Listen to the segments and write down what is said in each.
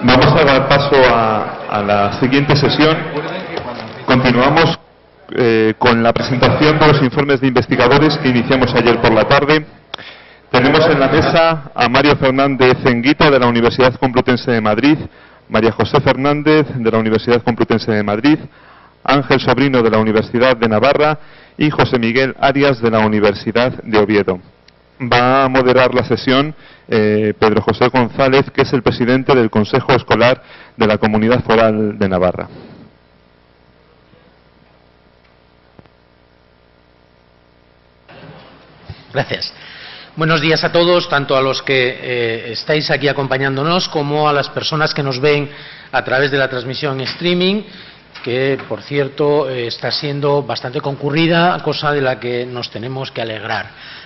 Vamos a dar paso a la siguiente sesión. Continuamos con la presentación de los informes de investigadores que iniciamos ayer por la tarde. Tenemos en la mesa a Mario Fernández Enguita, de la Universidad Complutense de Madrid, María José Fernández, de la Universidad Complutense de Madrid, Ángel Sobrino, de la Universidad de Navarra, y José Miguel Arias, de la Universidad de Oviedo. Va a moderar la sesión Pedro José González, que es el presidente del Consejo Escolar de la Comunidad Foral de Navarra. Gracias. Buenos días a todos, tanto a los que estáis aquí acompañándonos como a las personas que nos ven a través de la transmisión en streaming, que, por cierto, está siendo bastante concurrida, cosa de la que nos tenemos que alegrar.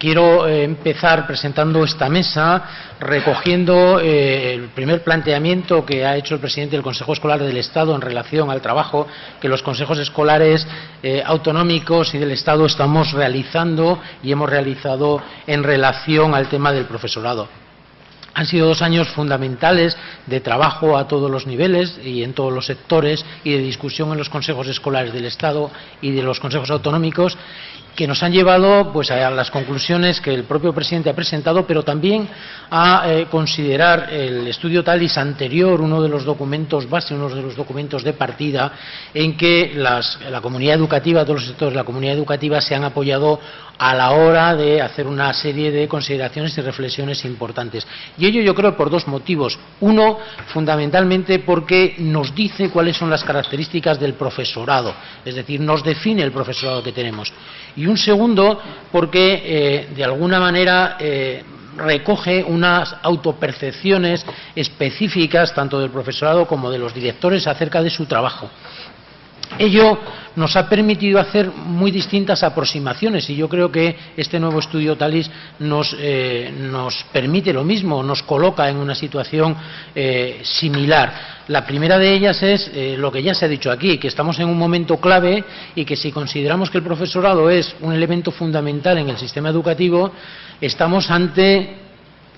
Quiero empezar presentando esta mesa, recogiendo el primer planteamiento que ha hecho el presidente del Consejo Escolar del Estado en relación al trabajo que los consejos escolares autonómicos y del Estado estamos realizando y hemos realizado en relación al tema del profesorado. Han sido 2 años fundamentales de trabajo a todos los niveles y en todos los sectores y de discusión en los consejos escolares del Estado y de los consejos autonómicos, que nos han llevado pues a las conclusiones que el propio presidente ha presentado, pero también a considerar el estudio TALIS anterior uno de los documentos base, uno de los documentos de partida en que la comunidad educativa, todos los sectores de la comunidad educativa se han apoyado a la hora de hacer una serie de consideraciones y reflexiones importantes. Y ello yo creo por 2 motivos. Uno, fundamentalmente porque nos dice cuáles son las características del profesorado, es decir, nos define el profesorado que tenemos. Y un segundo, porque de alguna manera recoge unas autopercepciones específicas tanto del profesorado como de los directores acerca de su trabajo. Ello nos ha permitido hacer muy distintas aproximaciones y yo creo que este nuevo estudio TALIS nos permite lo mismo, nos coloca en una situación similar. La primera de ellas es lo que ya se ha dicho aquí, que estamos en un momento clave y que si consideramos que el profesorado es un elemento fundamental en el sistema educativo, estamos ante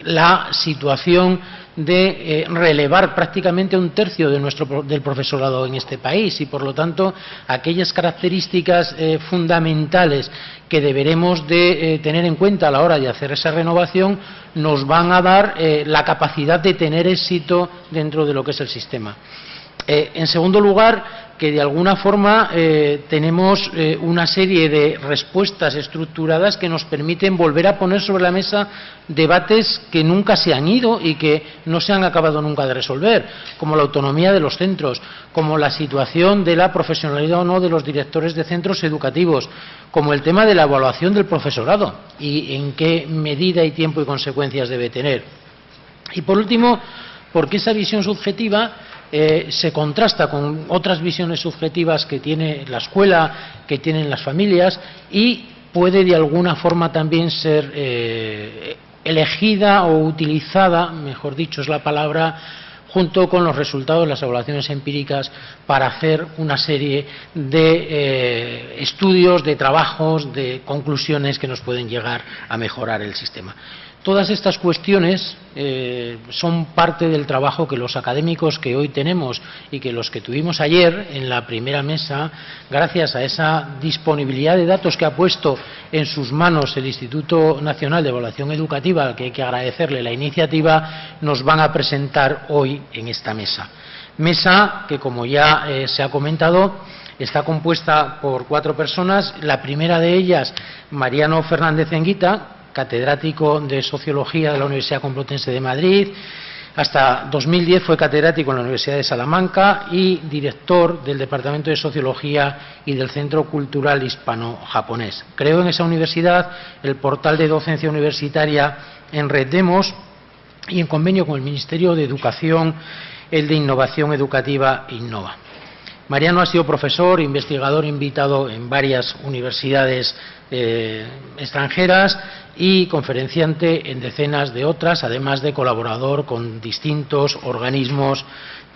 la situación de relevar prácticamente 1/3 del profesorado en este país y, por lo tanto, aquellas características fundamentales que deberemos de tener en cuenta a la hora de hacer esa renovación nos van a dar la capacidad de tener éxito dentro de lo que es el sistema. En segundo lugar, que de alguna forma tenemos una serie de respuestas estructuradas que nos permiten volver a poner sobre la mesa debates que nunca se han ido y que no se han acabado nunca de resolver, como la autonomía de los centros, como la situación de la profesionalidad o no de los directores de centros educativos, como el tema de la evaluación del profesorado y en qué medida y tiempo y consecuencias debe tener. Y por último, porque esa visión subjetiva se contrasta con otras visiones subjetivas que tiene la escuela, que tienen las familias y puede de alguna forma también ser elegida o utilizada, mejor dicho es la palabra, junto con los resultados de las evaluaciones empíricas para hacer una serie de estudios, de trabajos, de conclusiones que nos pueden llegar a mejorar el sistema. Todas estas cuestiones son parte del trabajo que los académicos que hoy tenemos y que los que tuvimos ayer en la primera mesa, gracias a esa disponibilidad de datos que ha puesto en sus manos el Instituto Nacional de Evaluación Educativa, al que hay que agradecerle la iniciativa, nos van a presentar hoy en esta mesa. Mesa que, como ya se ha comentado, está compuesta por 4 personas. La primera de ellas, Mariano Fernández Enguita, catedrático de Sociología de la Universidad Complutense de Madrid. Hasta 2010 fue catedrático en la Universidad de Salamanca y director del Departamento de Sociología y del Centro Cultural Hispano-Japonés. Creó en esa universidad el portal de docencia universitaria en Red Demos y en convenio con el Ministerio de Educación el de Innovación Educativa Innova. Mariano ha sido profesor, investigador invitado en varias universidades extranjeras y conferenciante en decenas de otras, además de colaborador con distintos organismos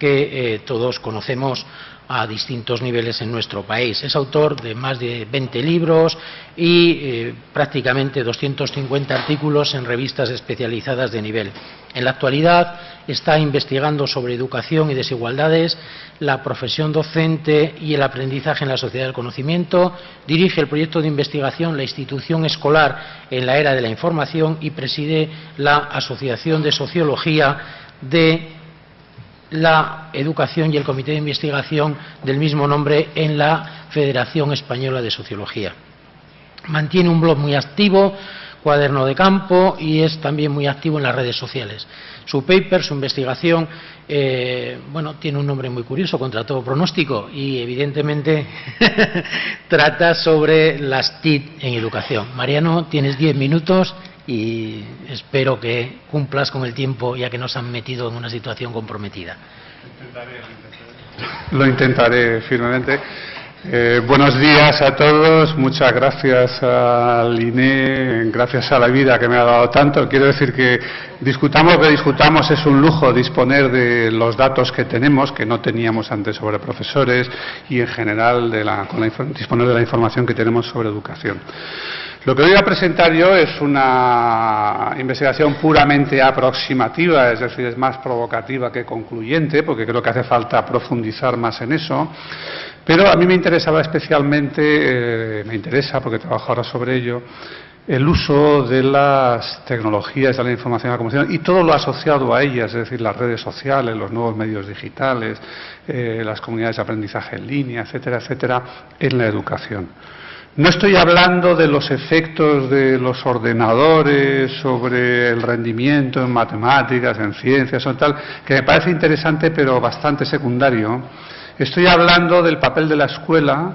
que todos conocemos a distintos niveles en nuestro país. Es autor de más de 20 libros y prácticamente 250 artículos en revistas especializadas de nivel. En la actualidad está investigando sobre educación y desigualdades, la profesión docente y el aprendizaje en la sociedad del conocimiento, dirige el proyecto de investigación La institución escolar en la era de la información y preside la Asociación de Sociología de la Educación y el Comité de Investigación del mismo nombre en la Federación Española de Sociología. Mantiene un blog muy activo, Cuaderno de Campo, y es también muy activo en las redes sociales. Su paper, su investigación, bueno, tiene un nombre muy curioso, Contra todo pronóstico, y evidentemente trata sobre las TIC en educación. Mariano, tienes 10 minutos y espero que cumplas con el tiempo, ya que nos han metido en una situación comprometida. Lo intentaré firmemente. Buenos días a todos, muchas gracias al INE, gracias a la vida que me ha dado tanto. Quiero decir que discutamos lo que discutamos, es un lujo disponer de los datos que tenemos, que no teníamos antes sobre profesores, y en general disponer de la información que tenemos sobre educación. Lo que voy a presentar yo es una investigación puramente aproximativa, es decir, es más provocativa que concluyente, porque creo que hace falta profundizar más en eso. Pero a mí me interesaba especialmente, me interesa porque trabajo ahora sobre ello, el uso de las tecnologías de la información y la comunicación y todo lo asociado a ellas, es decir, las redes sociales, los nuevos medios digitales, las comunidades de aprendizaje en línea, etcétera, etcétera, en la educación. No estoy hablando de los efectos de los ordenadores sobre el rendimiento en matemáticas, en ciencias o tal, que me parece interesante pero bastante secundario. Estoy hablando del papel de la escuela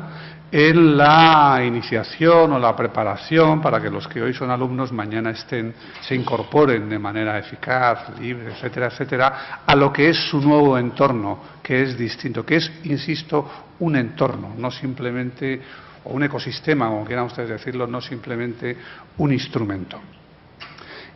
en la iniciación o la preparación para que los que hoy son alumnos mañana se incorporen de manera eficaz, libre, etcétera, etcétera, a lo que es su nuevo entorno, que es distinto, que es, insisto, un entorno, no simplemente, o un ecosistema, como quieran ustedes decirlo, no simplemente un instrumento.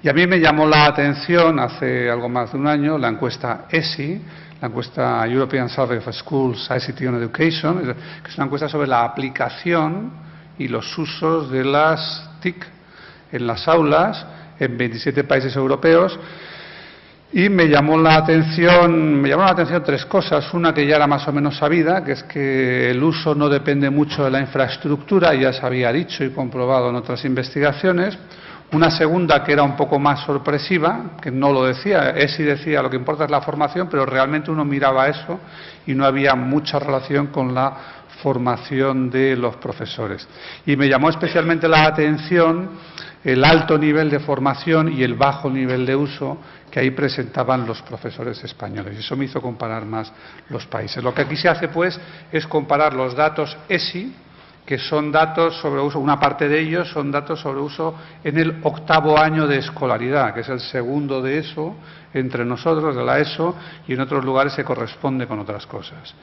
Y a mí me llamó la atención hace algo más de un año la encuesta ESI, la encuesta European Survey of Schools, ICT and Education, que es una encuesta sobre la aplicación y los usos de las TIC en las aulas en 27 países europeos. Y me llamó la atención tres cosas. Una que ya era más o menos sabida, que es que el uso no depende mucho de la infraestructura, ya se había dicho y comprobado en otras investigaciones. Una segunda que era un poco más sorpresiva, que no lo decía, ESI decía lo que importa es la formación, pero realmente uno miraba eso y no había mucha relación con la formación de los profesores. Y me llamó especialmente la atención el alto nivel de formación y el bajo nivel de uso que ahí presentaban los profesores españoles. Y eso me hizo comparar más los países. Lo que aquí se hace, pues, es comparar los datos ESI, que son datos sobre uso, una parte de ellos son datos sobre uso en el 8º año de escolaridad, que es el segundo de ESO, entre nosotros, de la ESO, y en otros lugares se corresponde con otras cosas.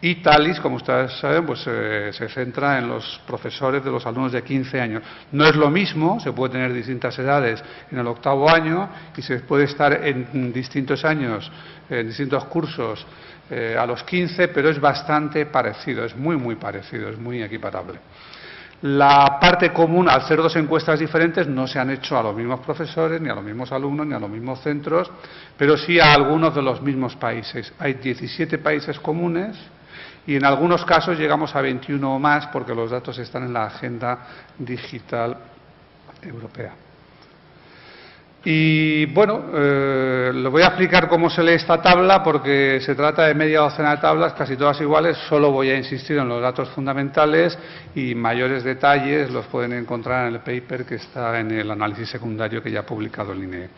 Y TALIS, como ustedes saben, pues se centra en los profesores de los alumnos de 15 años. No es lo mismo, se puede tener distintas edades en el 8º año y se puede estar en distintos años, en distintos cursos, a los 15, pero es bastante parecido, es muy parecido, es muy equiparable. La parte común, al ser dos encuestas diferentes, no se han hecho a los mismos profesores, ni a los mismos alumnos, ni a los mismos centros, pero sí a algunos de los mismos países. Hay 17 países comunes y en algunos casos llegamos a 21 o más porque los datos están en la Agenda Digital Europea. Y bueno, le voy a explicar cómo se lee esta tabla porque se trata de media docena de tablas, casi todas iguales. Solo voy a insistir en los datos fundamentales y mayores detalles los pueden encontrar en el paper que está en el análisis secundario que ya ha publicado el INE.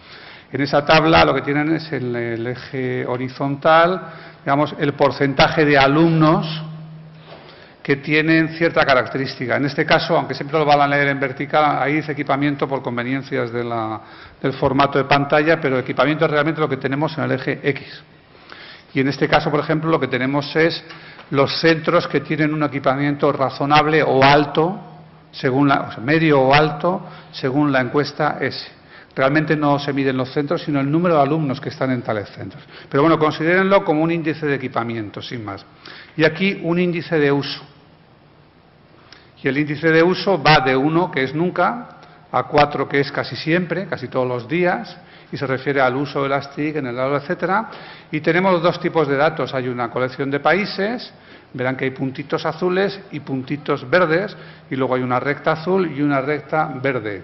En esa tabla lo que tienen es en el eje horizontal, digamos, el porcentaje de alumnos que tienen cierta característica. En este caso, aunque siempre lo van a leer en vertical, ahí dice equipamiento por conveniencias del formato de pantalla, pero equipamiento es realmente lo que tenemos en el eje X. Y en este caso, por ejemplo, lo que tenemos es los centros que tienen un equipamiento razonable o alto, medio o alto, según la encuesta S. Realmente no se miden los centros, sino el número de alumnos que están en tales centros. Pero bueno, considérenlo como un índice de equipamiento, sin más. Y aquí un índice de uso. Y el índice de uso va de 1, que es nunca, a 4, que es casi siempre, casi todos los días, y se refiere al uso de las TIC en el aula, etcétera. Y tenemos dos tipos de datos. Hay una colección de países, verán que hay puntitos azules y puntitos verdes, y luego hay una recta azul y una recta verde.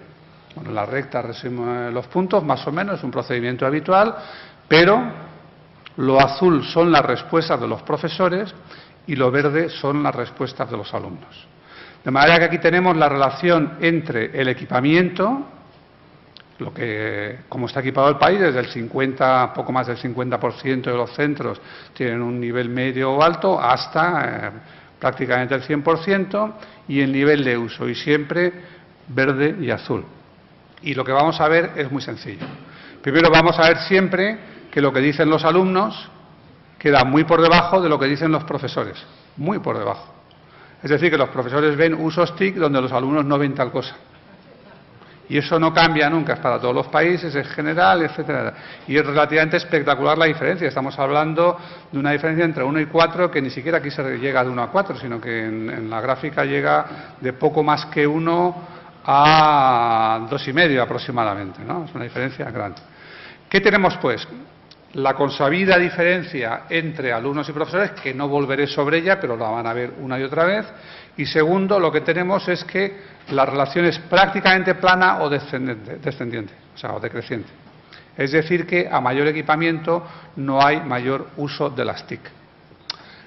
Bueno, la recta resume los puntos, más o menos, es un procedimiento habitual, pero lo azul son las respuestas de los profesores y lo verde son las respuestas de los alumnos. De manera que aquí tenemos la relación entre el equipamiento, cómo está equipado el país, desde el 50, poco más del 50% de los centros tienen un nivel medio o alto, hasta prácticamente el 100%, y el nivel de uso, y siempre verde y azul. Y lo que vamos a ver es muy sencillo. Primero vamos a ver siempre que lo que dicen los alumnos queda muy por debajo de lo que dicen los profesores, muy por debajo. Es decir, que los profesores ven usos TIC donde los alumnos no ven tal cosa. Y eso no cambia nunca, es para todos los países, es general, etcétera. Y es relativamente espectacular la diferencia. Estamos hablando de una diferencia entre 1 y 4 que ni siquiera aquí se llega de 1 a 4, sino que en la gráfica llega de poco más que 1 a 2,5 aproximadamente, ¿no? Es una diferencia grande. ¿Qué tenemos, pues? La consabida diferencia entre alumnos y profesores, que no volveré sobre ella, pero la van a ver una y otra vez. Y segundo, lo que tenemos es que la relación es prácticamente plana o descendiente, o sea, o decreciente. Es decir, que a mayor equipamiento no hay mayor uso de las TIC.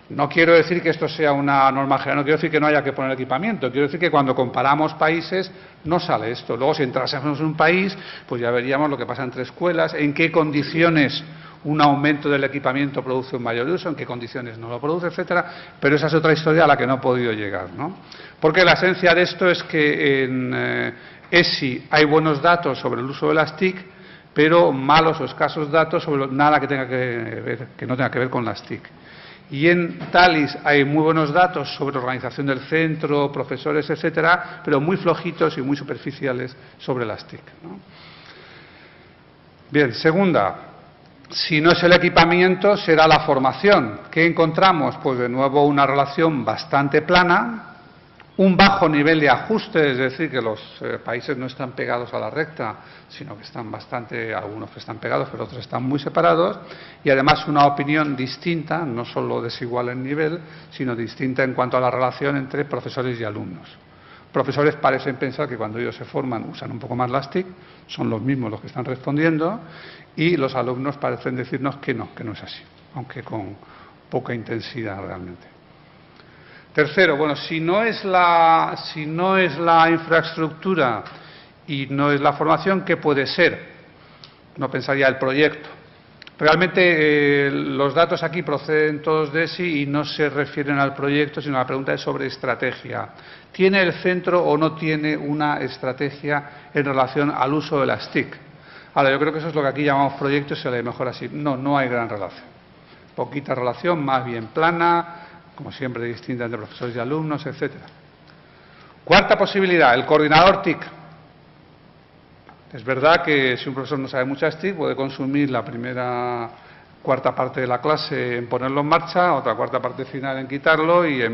No quiero decir que esto sea una norma general, no quiero decir que no haya que poner equipamiento, quiero decir que cuando comparamos países no sale esto. Luego, si entrásemos en un país, pues ya veríamos lo que pasa entre escuelas, en qué condiciones un aumento del equipamiento produce un mayor uso, en qué condiciones no lo produce, etcétera, pero esa es otra historia a la que no he podido llegar, ¿no? Porque la esencia de esto es que en ESI hay buenos datos sobre el uso de las TIC, pero malos o escasos datos sobre nada que no tenga que ver con las TIC. Y en TALIS hay muy buenos datos sobre organización del centro, profesores, etcétera, pero muy flojitos y muy superficiales sobre las TIC, ¿no? Bien, segunda. Si no es el equipamiento, será la formación. ¿Qué encontramos? Pues de nuevo una relación bastante plana, un bajo nivel de ajuste, es decir, que los países no están pegados a la recta, sino que están algunos que están pegados, pero otros están muy separados, y además una opinión distinta, no solo desigual en nivel, sino distinta en cuanto a la relación entre profesores y alumnos. Profesores parecen pensar que cuando ellos se forman usan un poco más las TIC, son los mismos los que están respondiendo, y los alumnos parecen decirnos que no es así, aunque con poca intensidad realmente. Tercero, bueno, si no es la infraestructura y no es la formación, ¿qué puede ser? No pensaría el proyecto. Realmente los datos aquí proceden todos de ESI y no se refieren al proyecto, sino la pregunta es sobre estrategia. ¿Tiene el centro o no tiene una estrategia en relación al uso de las TIC? Ahora, yo creo que eso es lo que aquí llamamos proyecto y se le mejor así. No hay gran relación. Poquita relación, más bien plana, como siempre distinta entre profesores y alumnos, etcétera. Cuarta posibilidad, el coordinador TIC. Es verdad que si un profesor no sabe muchas TIC, puede consumir la primera cuarta parte de la clase en ponerlo en marcha, otra cuarta parte final en quitarlo y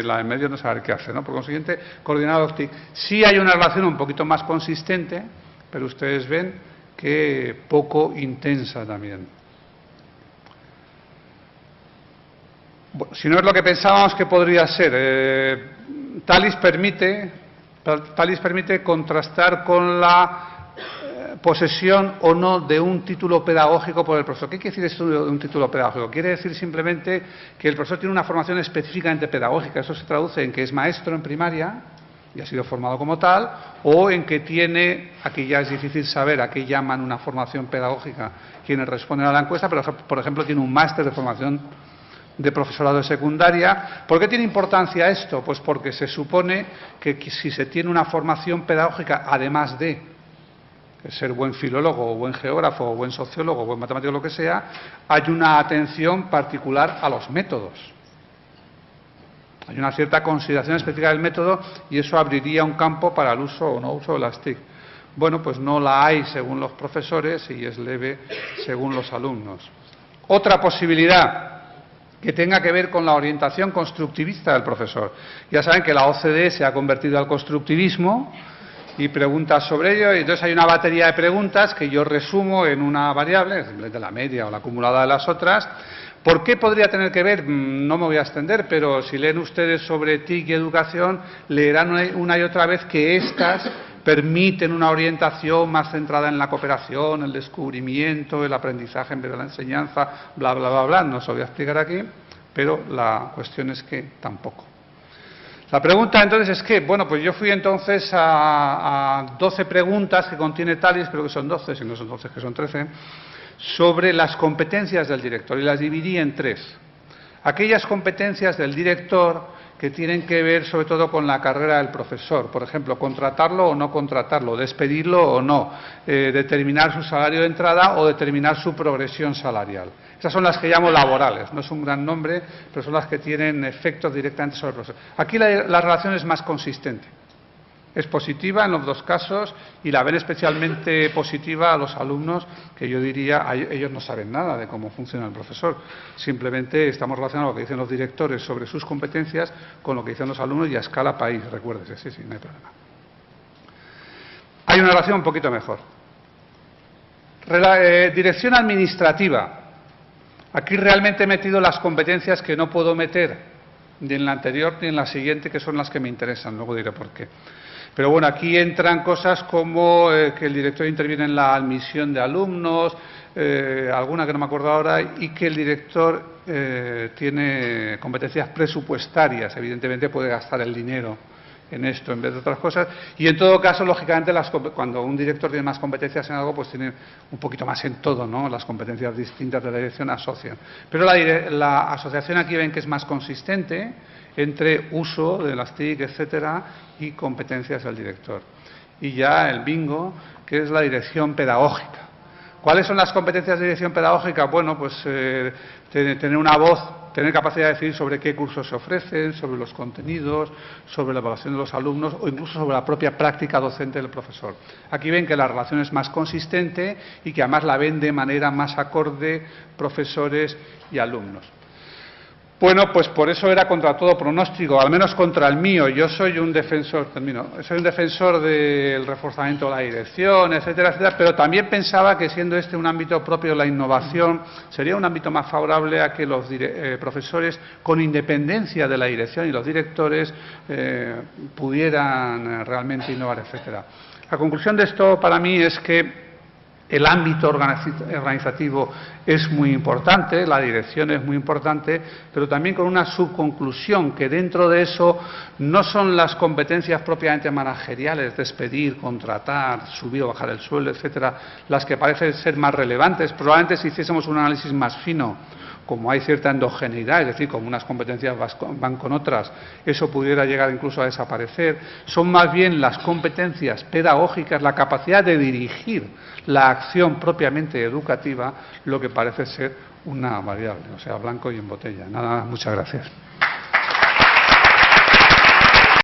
la en medio no saber qué hacer, ¿no? Por consiguiente, coordinador TIC. Sí hay una relación un poquito más consistente, pero ustedes ven que poco intensa también. Bueno, si no es lo que pensábamos que podría ser, TALIS permite contrastar con la posesión o no de un título pedagógico por el profesor. ¿Qué quiere decir esto de un título pedagógico? Quiere decir simplemente que el profesor tiene una formación específicamente pedagógica. Eso se traduce en que es maestro en primaria y ha sido formado como tal, o en que tiene, aquí ya es difícil saber a qué llaman una formación pedagógica quienes responden a la encuesta, pero por ejemplo tiene un máster de formación de profesorado de secundaria. ¿Por qué tiene importancia esto? Pues porque se supone que si se tiene una formación pedagógica, además de ser buen filólogo, o buen geógrafo, o buen sociólogo, o buen matemático, lo que sea, hay una atención particular a los métodos. Hay una cierta consideración específica del método y eso abriría un campo para el uso o no uso de las TIC. Bueno, pues no la hay según los profesores y es leve según los alumnos. Otra posibilidad que tenga que ver con la orientación constructivista del profesor. Ya saben que la OCDE se ha convertido al constructivismo y preguntas sobre ello. Y entonces hay una batería de preguntas que yo resumo en una variable, simplemente la media o la acumulada de las otras. ¿Por qué podría tener que ver? No me voy a extender, pero si leen ustedes sobre TIC y educación, leerán una y otra vez que estas permiten una orientación más centrada en la cooperación, el descubrimiento, el aprendizaje en vez de la enseñanza, bla, bla, bla, bla. No se lo voy a explicar aquí, pero la cuestión es que tampoco. La pregunta entonces es que, bueno, pues yo fui entonces a 12 preguntas que contiene TALIS, creo que son 12, si no son 12, que son 13, sobre las competencias del director, y las dividí en 3. Aquellas competencias del director que tienen que ver sobre todo con la carrera del profesor, por ejemplo, contratarlo o no contratarlo, despedirlo o no, determinar su salario de entrada o determinar su progresión salarial. Esas son las que llamo laborales, no es un gran nombre, pero son las que tienen efectos directamente sobre el profesor. Aquí la relación es más consistente. Es positiva en los dos casos y la ven especialmente positiva a los alumnos, que yo diría, ellos no saben nada de cómo funciona el profesor. Simplemente estamos relacionando lo que dicen los directores sobre sus competencias con lo que dicen los alumnos y a escala país, recuérdese, sí, no hay problema. Hay una relación un poquito mejor. Dirección administrativa. Aquí realmente he metido las competencias que no puedo meter ni en la anterior ni en la siguiente, que son las que me interesan, luego diré por qué. Pero bueno, aquí entran cosas como que el director interviene en la admisión de alumnos, alguna que no me acuerdo ahora, y que el director tiene competencias presupuestarias, evidentemente puede gastar el dinero en esto en vez de otras cosas, y en todo caso, lógicamente, cuando un director tiene más competencias en algo, pues tiene un poquito más en todo, ¿no? Las competencias distintas de la dirección asocian. Pero la asociación aquí ven que es más consistente entre uso de las TIC, etcétera, y competencias del director. Y ya el bingo, que es la dirección pedagógica. ¿Cuáles son las competencias de dirección pedagógica? Bueno, pues tener una voz, tener capacidad de decidir sobre qué cursos se ofrecen, sobre los contenidos, sobre la evaluación de los alumnos o incluso sobre la propia práctica docente del profesor. Aquí ven que la relación es más consistente y que además la ven de manera más acorde profesores y alumnos. Bueno, pues por eso era contra todo pronóstico, al menos contra el mío. Yo soy un defensor, soy un defensor del reforzamiento de la dirección, etcétera, etcétera, pero también pensaba que siendo este un ámbito propio de la innovación, sería un ámbito más favorable a que los profesores, con independencia de la dirección y los directores, pudieran realmente innovar, etcétera. La conclusión de esto para mí es que el ámbito organizativo es muy importante, la dirección es muy importante, pero también con una subconclusión, que dentro de eso no son las competencias propiamente manageriales, despedir, contratar, subir o bajar el sueldo, etcétera, las que parecen ser más relevantes. Probablemente si hiciésemos un análisis más fino, como hay cierta endogeneidad, es decir, como unas competencias van con otras, eso pudiera llegar incluso a desaparecer. Son más bien las competencias pedagógicas, la capacidad de dirigir la acción propiamente educativa, lo que parece ser una variable, o sea, blanco y en botella. Nada más, muchas gracias.